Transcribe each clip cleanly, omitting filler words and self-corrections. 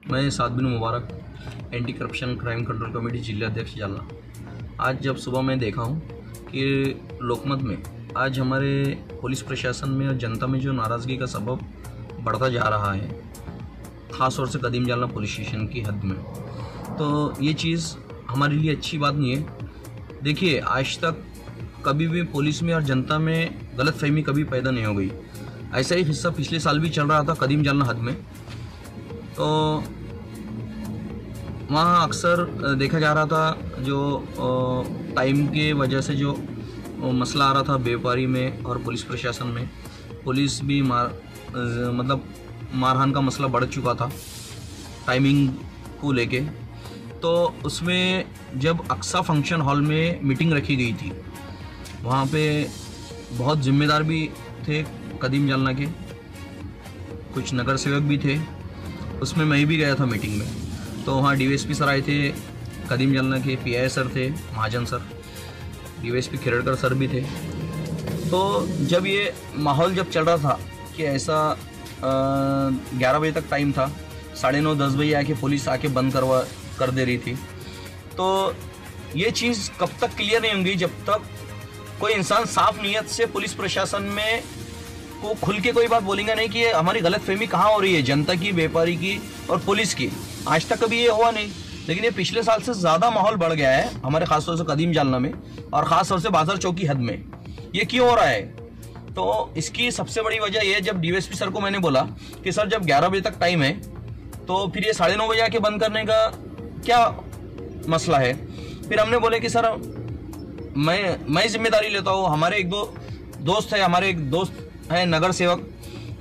मैं Saadbin Mubarak, anti corruption crime control committee जिलाध्यक्ष जालना। आज जब सुबह मैं देखा हूँ कि लोकमत में आज हमारे पुलिस प्रशासन में और जनता में जो नाराज़गी का सबब बढ़ता जा रहा है, ख़ास तौर से कदीम जालना पुलिस स्टेशन की हद में, तो ये चीज़ हमारे लिए अच्छी बात नहीं है। देखिए, आज तक कभी भी पुलिस में और जनता में गलतफहमी कभी पैदा नहीं हो गई। ऐसा ही हिस्सा पिछले साल भी चल रहा था कदीम जालना हद में, तो वहाँ अक्सर देखा जा रहा था जो टाइम के वजह से जो मसला आ रहा था व्यापारी में और पुलिस प्रशासन में, पुलिस भी मारहान का मसला बढ़ चुका था टाइमिंग को लेके। तो उसमें जब अक्सा फंक्शन हॉल में मीटिंग रखी गई थी, वहाँ पे बहुत जिम्मेदार भी थे कदीम जालना के, कुछ नगर सेवक भी थे, उसमें मैं भी गया था मीटिंग में। तो वहाँ डीवाईएसपी सर आए थे, कदीम जालना के पीआई सर थे, महाजन सर, डीवाईएसपी खिरड़कर सर भी थे। तो जब ये माहौल जब चल रहा था कि ऐसा 11 बजे तक टाइम था, 9:30-10 बजे आके पुलिस आके बंद कर दे रही थी। तो ये चीज़ कब तक क्लियर नहीं होंगी जब तक कोई इंसान साफ नीयत से पुलिस प्रशासन में को खुल के कोई बात बोलेंगे नहीं कि हमारी गलतफहमी कहाँ हो रही है, जनता की, व्यापारी की और पुलिस की। आज तक कभी ये हुआ नहीं, लेकिन ये पिछले साल से ज़्यादा माहौल बढ़ गया है हमारे खासतौर से कदीम जालना में और ख़ासतौर से बाजार चौकी हद में। ये क्यों हो रहा है? तो इसकी सबसे बड़ी वजह ये, जब डीवाईएसपी सर को मैंने बोला कि सर जब 11 बजे तक टाइम है तो फिर ये 9:30 बजे आके बंद करने का क्या मसला है? फिर हमने बोले कि सर मैं जिम्मेदारी लेता हूँ। हमारे एक दोस्त है नगर सेवक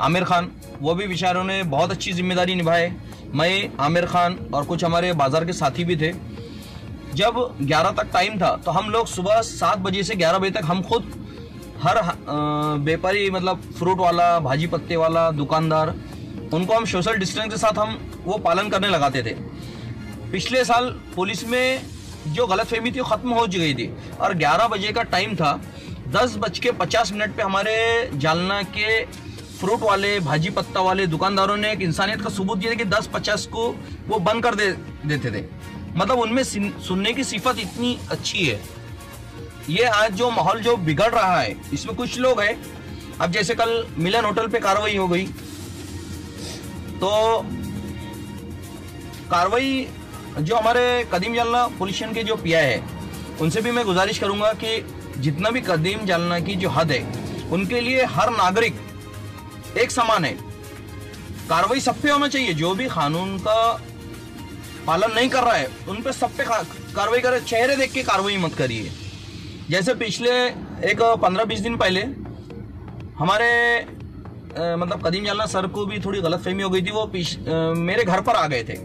आमिर खान, वो भी बेचारों ने बहुत अच्छी जिम्मेदारी निभाए। मैं, आमिर खान और कुछ हमारे बाजार के साथी भी थे। जब 11 तक टाइम था तो हम लोग सुबह 7 बजे से 11 बजे तक हम खुद हर व्यापारी, मतलब फ्रूट वाला, भाजी पत्ते वाला, दुकानदार, उनको हम सोशल डिस्टेंस के साथ हम वो पालन करने लगाते थे। पिछले साल पुलिस में जो गलतफहमी थी वो ख़त्म हो गई थी और 11 बजे का टाइम था। 10:50 पे हमारे जालना के फ्रूट वाले, भाजी पत्ता वाले दुकानदारों ने एक इंसानियत का सबूत दिया कि 10:50 को वो बंद कर देते थे। मतलब उनमें सुनने की सिफत इतनी अच्छी है। ये आज जो माहौल जो बिगड़ रहा है, इसमें कुछ लोग हैं, अब जैसे कल मिलन होटल पे कार्रवाई हो गई, तो कार्रवाई जो हमारे कदीम जालना पुलिस स्टेशन के जो पीआई है, उनसे भी मैं गुजारिश करूंगा कि जितना भी कदीम जालना की जो हद है, उनके लिए हर नागरिक एक समान है। कार्रवाई सब पे होना चाहिए। जो भी कानून का पालन नहीं कर रहा है उन पे सब पे कार्रवाई करे। चेहरे देख के कार्रवाई मत करिए। जैसे पिछले एक 15-20 दिन पहले हमारे मतलब कदीम जालना सर को भी थोड़ी गलतफहमी हो गई थी। वो मेरे घर पर आ गए थे।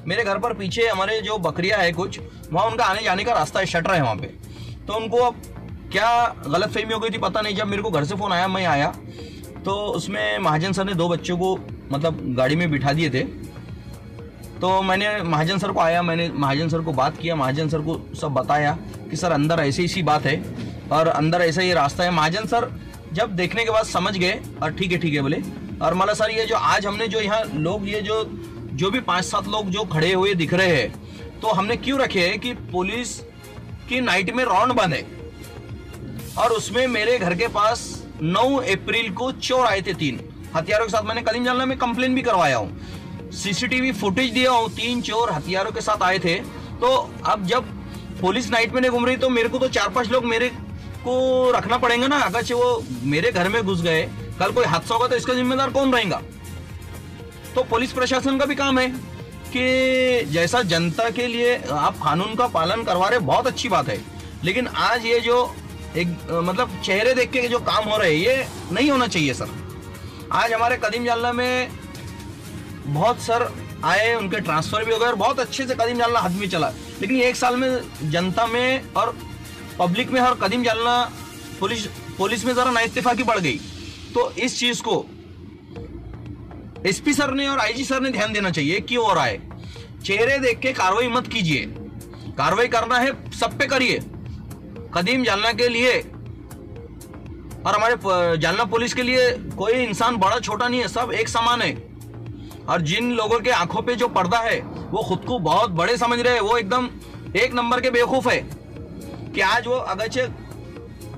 मेरे घर पर पीछे हमारे जो बकरियां है कुछ, वहाँ उनका आने जाने का रास्ता है, शटर है वहाँ पे। तो उनको अब क्या गलतफहमी हो गई थी पता नहीं। जब मेरे को घर से फ़ोन आया, मैं आया तो उसमें महाजन सर ने 2 बच्चों को मतलब गाड़ी में बिठा दिए थे। तो मैंने महाजन सर को बात किया, महाजन सर को सब बताया कि सर अंदर ऐसी ऐसी बात है और अंदर ऐसा ही रास्ता है। महाजन सर जब देखने के बाद समझ गए और ठीक है बोले। और माला सर, ये जो आज हमने जो यहाँ लोग, ये जो भी 5-7 लोग जो खड़े हुए दिख रहे हैं, तो हमने क्यों रखे हैं कि पुलिस की नाइट में राउंड बंद है और उसमें मेरे घर के पास 9 अप्रैल को चोर आए थे 3 हथियारों के साथ। मैंने कदीम जालना में कंप्लेन भी करवाया हूँ, सीसीटीवी फुटेज दिया हूँ। 3 चोर हथियारों के साथ आए थे। तो अब जब पुलिस नाइट में नहीं घूम रही तो मेरे को तो 4-5 लोग मेरे को रखना पड़ेगा ना। अगर वो मेरे घर में घुस गए, कल कोई हादसा होगा तो इसका जिम्मेदार कौन रहेगा? तो पुलिस प्रशासन का भी काम है कि जैसा जनता के लिए आप कानून का पालन करवा रहे, बहुत अच्छी बात है। लेकिन आज ये जो एक मतलब चेहरे देख के जो काम हो रहे हैं, ये नहीं होना चाहिए सर। आज हमारे कदीम जालना में बहुत सर आए, उनके ट्रांसफर भी हो गए और बहुत अच्छे से कदीम जालना हद में चला। लेकिन 1 साल में जनता में और पब्लिक में और कदीम जालना पुलिस में ज़रा नाइत्तेफाकी बढ़ गई। तो इस चीज़ को एसपी सर ने और आईजी सर ने ध्यान देना चाहिए। क्यों हो रहा है? चेहरे देख के कार्रवाई मत कीजिए। कार्रवाई करना है सब पे करिए। कदीम जालना के लिए और हमारे जालना पुलिस के लिए कोई इंसान बड़ा छोटा नहीं है, सब एक समान है। और जिन लोगों के आंखों पे जो पर्दा है वो खुद को बहुत बड़े समझ रहे हैं, वो एकदम एक नंबर के बेवकूफ है कि आज वो अगरचे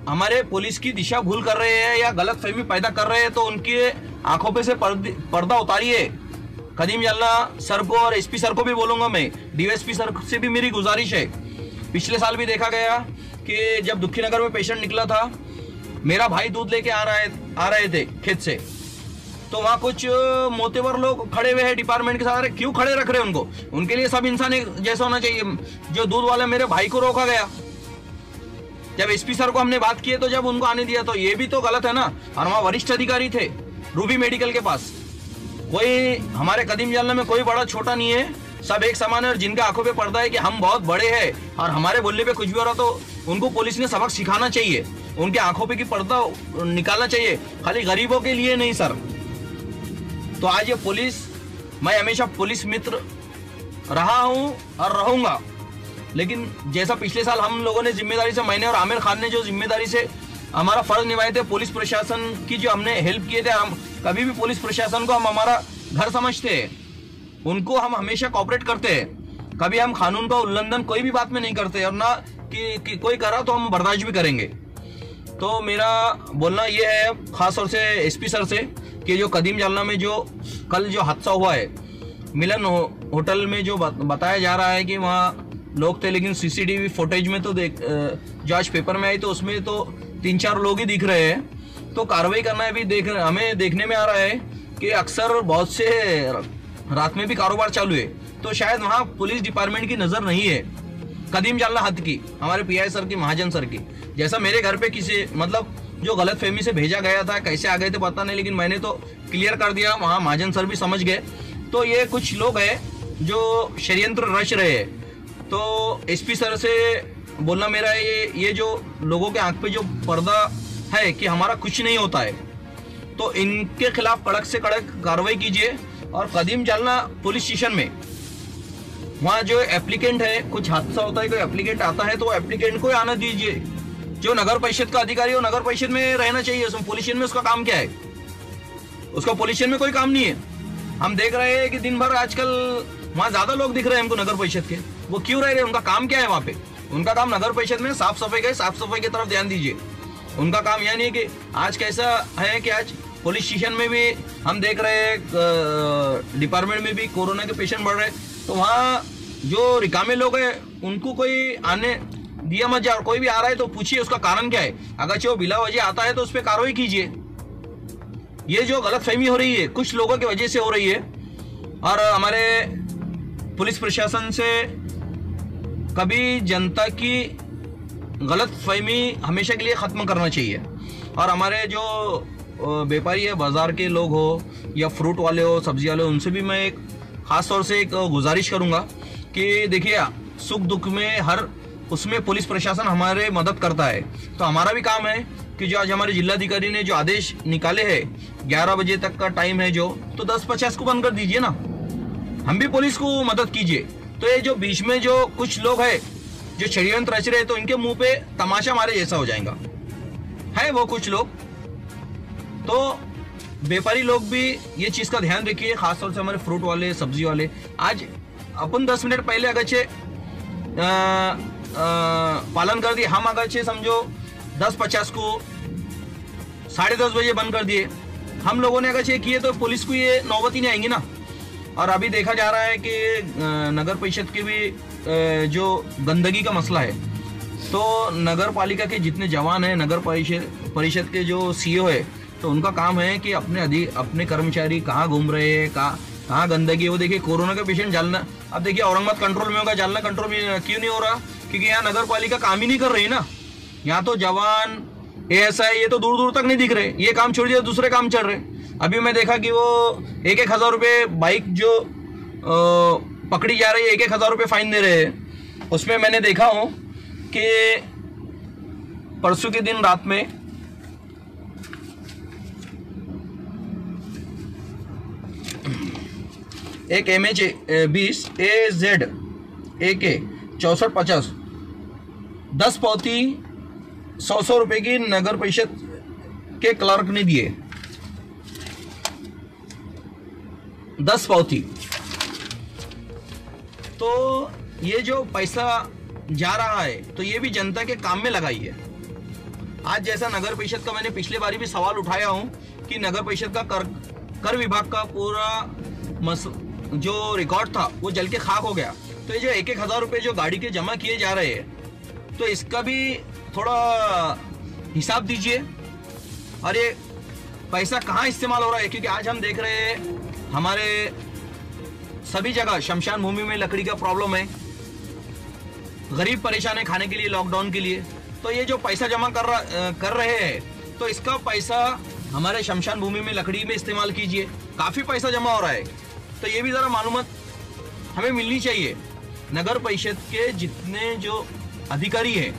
हमारे पुलिस की दिशा भूल कर रहे हैं या गलत फहमी पैदा कर रहे हैं तो उनकी आंखों पे से पर्दा उतारिए। कदीम जालना सर को और एसपी सर को भी बोलूंगा मैं, डीएसपी सर से भी मेरी गुजारिश है। पिछले साल भी देखा गया कि जब दुखी नगर में पेशेंट निकला था, मेरा भाई दूध लेके आ रहे थे खेत से, तो वहाँ कुछ मोतेवर लोग खड़े हुए हैं डिपार्टमेंट के साथ। क्यों खड़े रख रहे हैं उनको? उनके लिए सब इंसान एक जैसा होना चाहिए। जो दूध वाले मेरे भाई को रोका गया, जब एसपी सर को हमने बात की तो जब उनको आने दिया, तो ये भी तो गलत है ना। और वहाँ वरिष्ठ अधिकारी थे रूबी मेडिकल के पास, कोई हमारे कदीम जालना में कोई बड़ा छोटा नहीं है, सब एक समान है। और जिनके आंखों पे पर्दा है कि हम बहुत बड़े हैं और हमारे बोलने पे कुछ भी हो रहा तो उनको पुलिस ने सबक सिखाना चाहिए, उनके आंखों पे की पर्दा निकालना चाहिए, खाली गरीबों के लिए नहीं सर। तो आज ये पुलिस, मैं हमेशा पुलिस मित्र रहा हूं और रहूंगा, लेकिन जैसा पिछले साल हम लोगों ने जिम्मेदारी से, मैंने और आमिर खान ने जो जिम्मेदारी से हमारा फर्ज निभाए थे, पुलिस प्रशासन की जो हमने हेल्प किए थे, हम कभी भी पुलिस प्रशासन को हम हमारा घर समझते हैं, उनको हम हमेशा कोऑपरेट करते हैं। कभी हम कानून का उल्लंघन कोई भी बात में नहीं करते, और ना कि कोई करा तो हम बर्दाश्त भी करेंगे। तो मेरा बोलना ये है खास तौर से एसपी सर से कि जो कदीम जालना में जो कल जो हादसा हुआ है, मिलन होटल में जो बताया जा रहा है कि वहाँ लोग थे, लेकिन सीसीटीवी फुटेज में तो जो आज पेपर में आई तो उसमें तो 3-4 लोग ही दिख रहे हैं। तो कार्रवाई करना है। अभी हमें देखने में आ रहा है कि अक्सर बहुत से रात में भी कारोबार चालू है, तो शायद वहाँ पुलिस डिपार्टमेंट की नज़र नहीं है कदीम जालना हद की, हमारे पीआई सर की, महाजन सर की। जैसा मेरे घर पे किसी मतलब जो गलत फहमी से भेजा गया था, कैसे आ गए थे पता नहीं, लेकिन मैंने तो क्लियर कर दिया, वहाँ महाजन सर भी समझ गए। तो ये कुछ लोग हैं जो षड्यंत्र रच रहे हैं। तो एसपी सर से बोलना मेरा ये जो लोगों के आंख पे जो पर्दा है कि हमारा कुछ नहीं होता है, तो इनके खिलाफ कड़क से कड़क कार्रवाई कीजिए। और कदीम जालना पुलिस स्टेशन में वहाँ जो एप्लीकेंट है, कुछ हादसा होता है, कोई एप्लीकेंट आता है तो एप्लीकेंट को आना दीजिए। जो नगर परिषद का अधिकारी हो, नगर परिषद में रहना चाहिए। उसमें पुलिस स्टेशन में उसका काम क्या है? उसका पुलिस स्टेशन में कोई काम नहीं है। हम देख रहे हैं कि दिन भर आजकल वहाँ ज्यादा लोग दिख रहे हैं हमको नगर परिषद के, वो क्यों रह रहे हैं? उनका काम क्या है वहाँ पे? उनका काम नगर परिषद में साफ सफाई का है, साफ सफाई की तरफ ध्यान दीजिए। उनका काम यह नहीं है कि आज कैसा है कि आज पुलिस स्टेशन में भी हम देख रहे हैं, डिपार्टमेंट में भी कोरोना के पेशेंट बढ़ रहे हैं, तो वहाँ जो रिकामे लोग हैं उनको कोई आने दिया मत जाए। कोई भी आ रहा है तो पूछिए उसका कारण क्या है। अगर वो बिला वजह आता है तो उस पर कार्रवाई कीजिए। ये जो गलतफहमी हो रही है कुछ लोगों की वजह से हो रही है, और हमारे पुलिस प्रशासन से कभी जनता की गलतफहमी हमेशा के लिए ख़त्म करना चाहिए। और हमारे जो व्यापारी है, बाजार के लोग हो या फ्रूट वाले हो, सब्जी वाले हो, उनसे भी मैं एक ख़ास तौर से एक गुजारिश करूंगा कि देखिए, सुख दुख में हर उसमें पुलिस प्रशासन हमारे मदद करता है। तो हमारा भी काम है कि जो आज हमारे जिलाधिकारी ने जो आदेश निकाले हैं 11 बजे तक का टाइम है जो, तो 10:50 को बंद कर दीजिए ना, हम भी पुलिस को मदद कीजिए। तो ये जो बीच में जो कुछ लोग हैं जो षड्यंत्र रच रहे हैं, तो इनके मुंह पे तमाशा मारे जैसा हो जाएगा है वो कुछ लोग। तो व्यापारी लोग भी ये चीज़ का ध्यान रखिए, खासतौर से हमारे फ्रूट वाले, सब्जी वाले। आज अपन 10 मिनट पहले अगरचे पालन कर दिए, हम अगरचे समझो 10:50 को 10:30 बजे बंद कर दिए, हम लोगों ने अगरचे किए तो पुलिस को ये नौबत ही नहीं आएंगी ना। और अभी देखा जा रहा है कि नगर परिषद के भी जो गंदगी का मसला है, तो नगर पालिका के जितने जवान हैं, नगर परिषद के जो सीईओ है, तो उनका काम है कि अपने कर्मचारी कहाँ घूम रहे हैं, कहाँ गंदगी। वो देखिए कोरोना का पेशेंट जालना, अब देखिए औरंगाबाद कंट्रोल में होगा, जालना कंट्रोल में क्यों नहीं हो रहा? क्योंकि यहाँ नगर पालिका काम ही नहीं कर रही ना। यहाँ तो जवान एएसआई ये तो दूर दूर तक नहीं दिख रहे, ये काम छोड़ दिया दूसरे काम चल रहे। अभी मैं देखा कि वो 1,000 रुपये बाइक जो पकड़ी जा रही है, 1,000 रुपये फाइन दे रहे हैं। उसमें मैंने देखा हूँ कि परसों के दिन रात में एक MH-20 AZ AK 6450 10 पावती 100 रुपये की नगर परिषद के क्लर्क ने दिए। 10 पावती। तो ये जो पैसा जा रहा है तो ये भी जनता के काम में लगाई है। आज जैसा नगर परिषद का मैंने पिछले बारी भी सवाल उठाया हूं कि नगर परिषद का कर विभाग का पूरा जो रिकॉर्ड था वो जल के खाक हो गया। तो ये जो 1-1 हजार रुपए जो गाड़ी के जमा किए जा रहे हैं तो इसका भी थोड़ा हिसाब दीजिए और ये पैसा कहाँ इस्तेमाल हो रहा है, क्योंकि आज हम देख रहे हैं हमारे सभी जगह शमशान भूमि में लकड़ी का प्रॉब्लम है, गरीब परेशान है खाने के लिए, लॉकडाउन के लिए। तो ये जो पैसा जमा कर रहे हैं तो इसका पैसा हमारे शमशान भूमि में लकड़ी में इस्तेमाल कीजिए। काफी पैसा जमा हो रहा है तो ये भी जरा मालूमात हमें मिलनी चाहिए। नगर परिषद के जितने जो अधिकारी हैं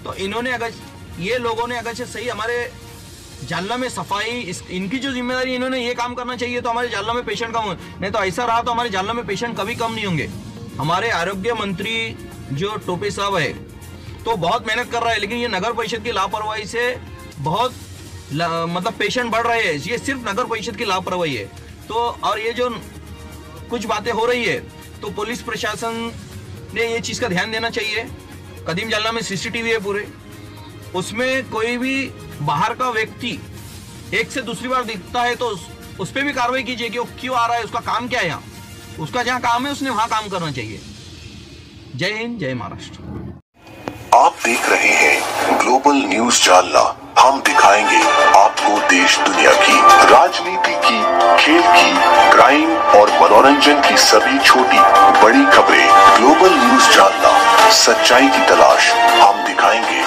तो इन्होंने अगर ये लोगों ने अगर से सही हमारे जालना में सफाई इनकी जो जिम्मेदारी, इन्होंने ये काम करना चाहिए तो हमारे जालना में पेशेंट कम होंगे। नहीं तो ऐसा रहा तो हमारे जालना में पेशेंट कभी कम नहीं होंगे। हमारे आरोग्य मंत्री जो टोपे साहब है तो बहुत मेहनत कर रहा है, लेकिन ये नगर परिषद की लापरवाही से बहुत मतलब पेशेंट बढ़ रहे हैं। ये सिर्फ नगर परिषद की लापरवाही है। तो और ये जो कुछ बातें हो रही है तो पुलिस प्रशासन ने ये चीज का ध्यान देना चाहिए। कदीम जालना में सीसीटीवी है पूरे, उसमें कोई भी बाहर का व्यक्ति एक से दूसरी बार दिखता है तो उस पर भी कार्रवाई कीजिए कि वो क्यों आ रहा है, उसका काम क्या है, यहाँ उसका जहाँ काम है उसने वहां काम करना चाहिए। जय हिंद, जय महाराष्ट्र। आप देख रहे हैं ग्लोबल न्यूज जालना। हम दिखाएंगे आपको देश दुनिया की, राजनीति की, खेल की, क्राइम और मनोरंजन की सभी छोटी बड़ी खबरें। ग्लोबल न्यूज जालना, सच्चाई की तलाश हम दिखाएंगे।